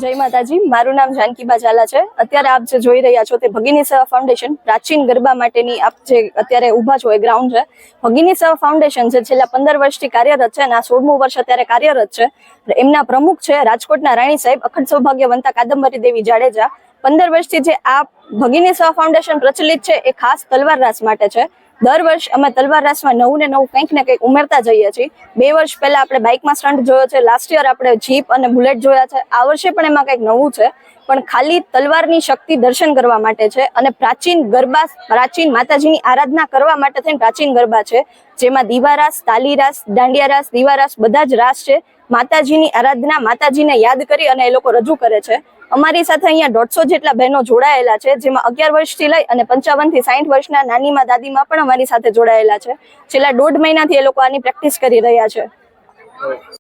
જય માતાજી, મારું નામ જાનકીબા ઝાલા છે। અત્યારે આપ જે જોઈ રહ્યા છો તે ભગીની સેવા ફાઉન્ડેશન પ્રાચીન ગરબા માટેની આપ જે અત્યારે ઊભા છો એ ગ્રાઉન્ડ છે। ભગીની સેવા ફાઉન્ડેશન જે છેલ્લા 15 વર્ષથી કાર્યરત છે અને આ 16મું વર્ષ અત્યારે કાર્યરત છે। એમના પ્રમુખ છે રાજકોટના રાણી સાહેબ અખંડ સૌભાગ્યવંતા કાદંબરી દેવી જાડેજા। 15 વર્ષથી જે આ ભગીની સેવા ફાઉન્ડેશન પ્રચલિત છે એ ખાસ તલવાર રાસ માટે છે। દર વર્ષ અમે તલવાર રાસમાં નવું ને નવું કંઈક ને કંઈક ઉમેરતા જઈએ છીએ। 2 વર્ષ પહેલા આપણે બાઇકમાં સ્ટન્ટ જોયો છે, લાસ્ટ યર આપણે જીપ અને બુલેટ જોયા છે। આ વર્ષે પણ એમાં કંઈક નવું છે, પણ ખાલી તલવારની શક્તિ દર્શન કરવા માટે છે અને પ્રાચીન ગરબા, પ્રાચીન માતાજીની આરાધના કરવા માટે થઈને પ્રાચીન ગરબા છે, જેમાં દીવારાસ, તાલીરાસ, દાંડિયા રાસ, દીવારાસ બધા જ રાસ છે। માતાજીની આરાધના, માતાજીને યાદ કરી અને એ લોકો રજૂ કરે છે। અમારી સાથે અહીંયા 150 જેટલા બહેનો જોડાયેલા છે, જેમાં 11 વર્ષથી લઈ અને 55 થી 60 વર્ષના નાનીમાં દાદીમાં પણ અમારી સાથે જોડાયેલા છે। છેલ્લા 1.5 મહિનાથી એ લોકો આની પ્રેક્ટિસ કરી રહ્યા છે।